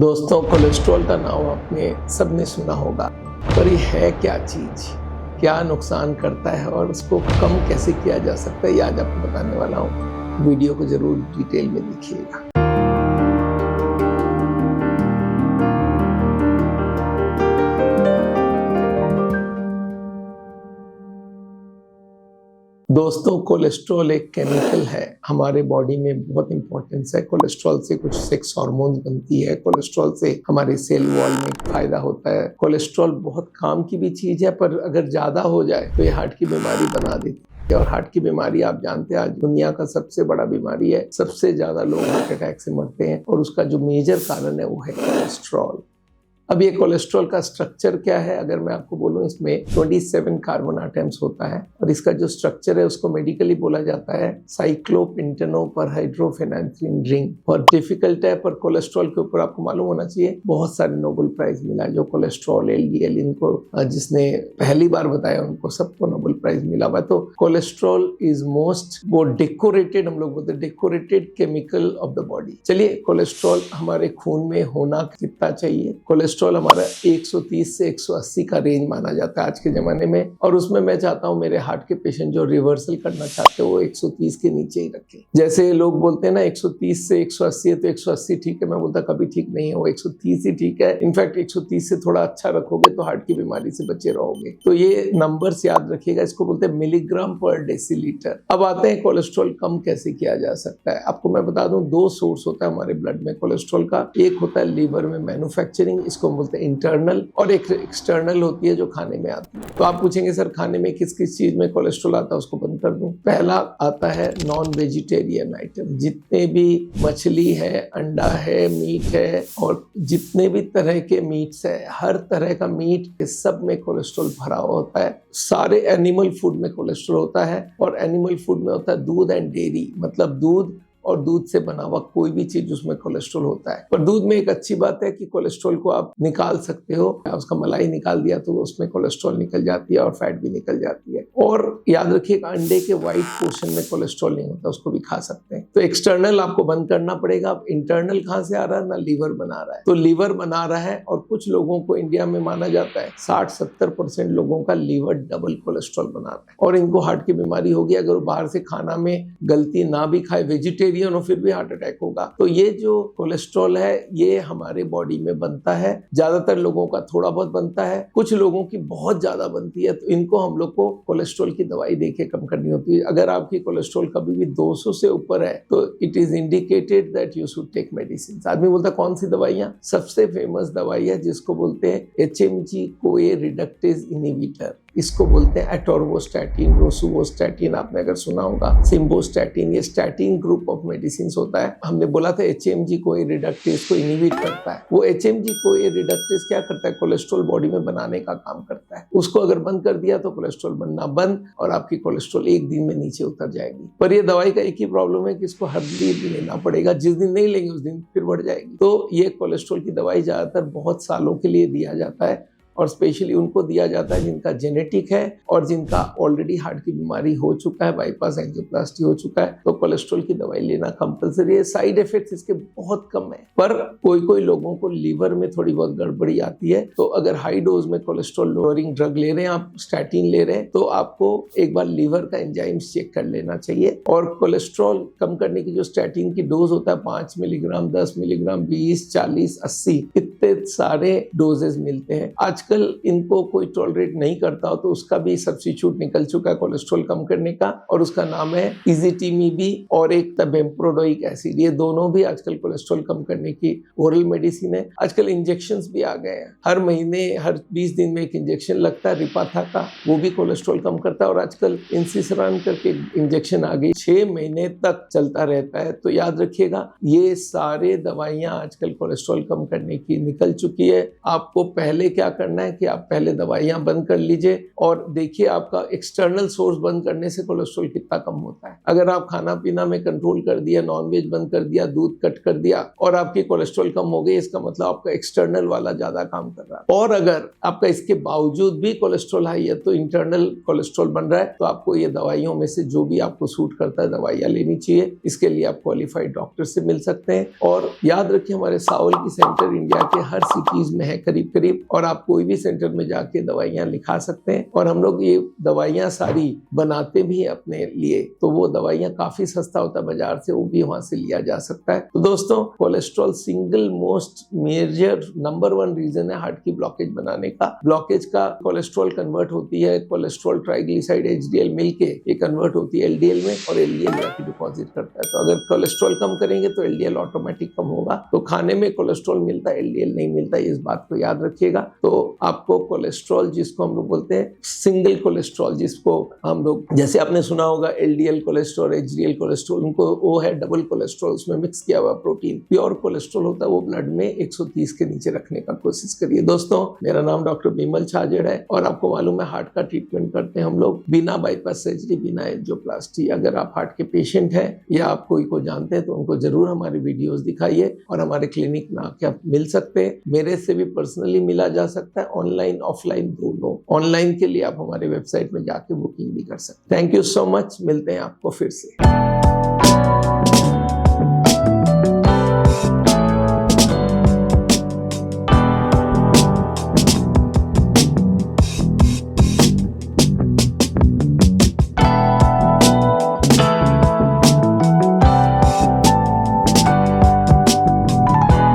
दोस्तों, कोलेस्ट्रॉल का नाम आपने सबने सुना होगा, पर ये है क्या चीज़, क्या नुकसान करता है और उसको कम कैसे किया जा सकता है, ये आज आपको बताने वाला हूँ। वीडियो को जरूर डिटेल में देखिएगा। दोस्तों, कोलेस्ट्रॉल एक केमिकल है, हमारे बॉडी में बहुत इंपॉर्टेंस है। कोलेस्ट्रॉल से कुछ सेक्स हार्मोन्स बनती है, कोलेस्ट्रॉल से हमारे सेल वॉल में फायदा होता है। कोलेस्ट्रॉल बहुत काम की भी चीज है, पर अगर ज्यादा हो जाए तो ये हार्ट की बीमारी बना देती है। और हार्ट की बीमारी आप जानते हैं आज दुनिया का सबसे बड़ा बीमारी है, सबसे ज्यादा लोग हार्ट अटैक से मरते हैं और उसका जो मेजर कारण है वो है कोलेस्ट्रॉल। अब ये कोलेस्ट्रॉल का स्ट्रक्चर क्या है, अगर मैं आपको बोलूं, इसमें 27 कार्बन एटम्स होता है और इसका जो स्ट्रक्चर है उसको मेडिकली बोला जाता है साइक्लोपेंटेनोपरहाइड्रोफेनेंथ्रीन रिंग। और डिफिकल्ट है, पर कोलेस्ट्रॉल के ऊपर आपको मालूम होना चाहिए बहुत सारे नोबेल प्राइज मिला। जो कोलेस्ट्रॉल, एलडीएल, इनको जिसने पहली बार बताया उनको सबको नोबेल प्राइज मिला हुआ। तो कोलेस्ट्रॉल इज मोस्ट वो डेकोरेटेड, हम लोग बोलते हैं decorated chemical of the body. चलिए, कोलेस्ट्रॉल हमारे खून में होना कितना चाहिए? कोलेस्ट्रॉल हमारा 130 से 180 का रेंज माना जाता है आज के जमाने में, और उसमें मैं चाहता हूं मेरे हार्ट के पेशेंट जो रिवर्सल करना चाहते हैं वो 130 के नीचे ही रखें। जैसे लोग बोलते हैं ना 130 से 180 है तो 180 ठीक है, मैं बोलता कभी ठीक नहीं है, वो 130 ही ठीक है। इनफैक्ट 130 से थोड़ा अच्छा रखोगे तो हार्ट की बीमारी से बचे रहोगे। तो ये नंबर्स याद रखिएगा, इसको बोलते हैं मिलीग्राम पर डेसीलीटर। अब आते हैं कोलेस्ट्रॉल कम कैसे किया जा सकता है। आपको मैं बता दूं, दो सोर्स होता है हमारे ब्लड में कोलेस्ट्रॉल का। एक होता है लीवर में मैन्युफैक्चरिंग, इसको बोलते हैं इंटरनल, और एक एक्सटर्नल होती है जो खाने में आती है। तो आप पूछेंगे सर खाने में किस किस चीज में कोलेस्ट्रॉल आता है, उसको बंद कर दूं। पहला आता है नॉन वेजिटेरियन आइटम, जितने भी मछली है, अंडा है, मीट है, और जितने भी तरह के मीट्स है, हर तरह का मीट, सब में कोलेस्ट्रॉल भरा हुआ होता है। सारे एनिमल फूड में कोलेस्ट्रॉल होता है, और एनिमल फूड में होता है दूध एंड डेयरी, मतलब दूध और दूध से बना हुआ कोई भी चीज, उसमें कोलेस्ट्रॉल होता है। पर दूध में एक अच्छी बात है कि कोलेस्ट्रॉल को आप निकाल सकते हो। उसका मलाई निकाल दिया तो उसमें कोलेस्ट्रॉल निकल जाती है और फैट भी निकल जाती है। और याद रखिएगा, अंडे के व्हाइट पोर्शन में कोलेस्ट्रॉल नहीं होता, उसको भी खा सकते हैं। तो एक्सटर्नल आपको बंद करना पड़ेगा। अब इंटरनल कहाँ से आ रहा है? ना लीवर बना रहा है, तो लीवर बना रहा है। और कुछ लोगों को इंडिया में माना जाता है 60-70% लोगों का लीवर डबल कोलेस्ट्रॉल बना रहा है और इनको हार्ट की बीमारी होगी अगर वो बाहर से खाना में गलती ना भी खाए, वेजिटेरियन और फिर भी हार्ट अटैक होगा। तो ये जो कोलेस्ट्रॉल है ये हमारे बॉडी में बनता है। ज्यादातर लोगों का थोड़ा बहुत बनता है, कुछ लोगों की बहुत ज्यादा बनती है, तो इनको हम लोग को कोलेस्ट्रॉल की दवाई देके कम करनी होती है। अगर आपकी कोलेस्ट्रॉल कभी भी 200 से ऊपर है तो it is indicated that you should take medicine. आदमी बोलता है कौन सी दवाइयां? सबसे फेमस दवाई है जिसको बोलते हैं HMG कोए रिडक्टेज इनहिबिटर, इसको बोलते हैं एटोर्वोस्टैटिन, रोसुवोस्टैटिन, आपने अगर सुना होगा, सिम्वोस्टैटिन। ये स्टैटिन ग्रुप ऑफ मेडिसिन होता है। हमने बोला था HMG कोए रिडक्टेज को इनहिबिट करता है। वो HMG कोए रिडक्टेज क्या करता है? कोलेस्ट्रॉल बॉडी में बनाने का काम करता है। उसको अगर बंद कर दिया तो कोलेस्ट्रॉल बनना बंद और आपकी कोलेस्ट्रॉल एक दिन में नीचे उतर जाएगी। पर ये दवाई का एक ही प्रॉब्लम है कि इसको हर दिन लेना पड़ेगा, जिस दिन नहीं लेंगे उस दिन फिर बढ़ जाएगी। तो ये कोलेस्ट्रॉल की दवाई ज्यादातर बहुत सालों के लिए दिया जाता है, और स्पेशली उनको दिया जाता है जिनका जेनेटिक है और जिनका ऑलरेडी हार्ट की बीमारी हो चुका है, बाईपास एंजियोप्लास्टी हो चुका है, तो कोलेस्ट्रॉल की दवाई लेना कंपलसरी है। साइड इफेक्ट्स इसके बहुत कम है, पर कोई कोई लोगों को लीवर में थोड़ी बहुत गड़बड़ी आती है। तो अगर हाई डोज में कोलेस्ट्रॉल लोअरिंग ड्रग ले रहे हैं, आप स्टैटिन ले रहे हैं, तो आपको एक बार लीवर का एंजाइम्स चेक कर लेना चाहिए। और कोलेस्ट्रॉल कम करने की जो स्टैटिन की डोज होता है 5 मिलीग्राम, 10 मिलीग्राम, 20, 40, 80, इतने सारे डोजेज मिलते हैं। आजकल इनको कोई टॉलरेट नहीं करता हो तो उसका भी सब्स्टिट्यूट निकल चुका है कोलेस्ट्रॉल कम करने का, और उसका नाम है इजिटिमिबी और एक बेंप्रोडोइक एसिड। ये दोनों भी आजकल कोलेस्ट्रॉल कम करने की ओरल मेडिसिन है। आजकल इंजेक्शंस भी आ गए हैं, हर महीने हर 20 दिन में एक इंजेक्शन लगता है रिपाथा का, वो भी कोलेस्ट्रॉल कम करता है। और आजकल इंसिसरान करके इंजेक्शन आ गई, 6 महीने तक चलता रहता है। तो याद रखिएगा, ये सारे दवाइयां आजकल कोलेस्ट्रॉल कम करने की निकल चुकी है। आपको पहले क्या करना है कि आप पहले दवाइयां बंद कर लीजिए और देखिए आपका एक्सटर्नल सोर्स बंद करने से कोलेस्ट्रॉल कितना कम होता है। अगर आप खाना पीना में कंट्रोल कर दिया, नॉनवेज बंद कर दिया, दूध कट कर दिया और आपकी कोलेस्ट्रॉल कम हो गई, इसका मतलब आपका एक्सटर्नल वाला ज्यादा काम कर रहा है। और अगर आपका इसके बावजूद भी कोलेस्ट्रॉल हाई है तो इंटरनल कोलेस्ट्रॉल बन रहा है, तो आपको ये दवाइयों में से जो भी आपको सूट करता है दवाइयां लेनी चाहिए। इसके लिए आप क्वालिफाइड डॉक्टर से मिल सकते हैं। और याद रखिए हमारे सावल की सेंटर इंडिया के हर सिटीज में है करीब करीब, और आप कोई भी सेंटर में जाके दवाइयां लिखा सकते हैं। और हम लोग ये दवाइयां सारी बनाते भी हैं अपने लिए, तो वो दवाइयां काफी सस्ता होता है बाजार से, वो भी वहां से लिया जा सकता है। तो दोस्तों, cholesterol single most major number 1 reason है हार्ट की ब्लॉकेज बनाने का। ब्लॉकेज का कोलेस्ट्रॉल कन्वर्ट होती है, कोलेस्ट्रॉल ट्राइग्लिसराइड HDL मिलके ये कन्वर्ट होती है LDL में, और LDL जाके डिपॉजिट करता है। तो अगर कोलेस्ट्रॉल कम करेंगे तो LDL ऑटोमेटिक कम होगा। तो खाने में कोलेस्ट्रॉल मिलता है, LDL नहीं मिलता, इस बात को याद रखिएगा। तो आपको कोलेस्ट्रॉल, जिसको हम लोग बोलते हैं सिंगल कोलेस्ट्रॉल, जिसको हम लोग, जैसे आपने सुना होगा LDL कोलेस्ट्रॉल, HDL कोलेस्ट्रॉल, उनको वो है डबल कोलेस्ट्रॉल, उसमें मिक्स किया हुआ प्रोटीन। प्योर कोलेस्ट्रॉल होता है वो ब्लड में 130 के नीचे रखने का कोशिश करिए। दोस्तों, मेरा नाम डॉक्टर बिमल छाजेड़ है और आपको मालूम है हार्ट का ट्रीटमेंट करते हैं हम लोग बिना बाईपास सर्जरी, बिना एंजियोप्लास्टी। अगर आप हार्ट के पेशेंट हैं या आप कोई को जानते हैं तो उनको जरूर हमारी वीडियोस दिखाइए और हमारे क्लिनिक में आके आप मिल सकते हैं। मेरे से भी पर्सनली मिला जा सकता है, ऑनलाइन ऑफलाइन दोनों। ऑनलाइन के लिए आप हमारे वेबसाइट में जाके बुकिंग भी कर सकते हैं। थैंक यू सो मच, मिलते हैं आपको फिर से।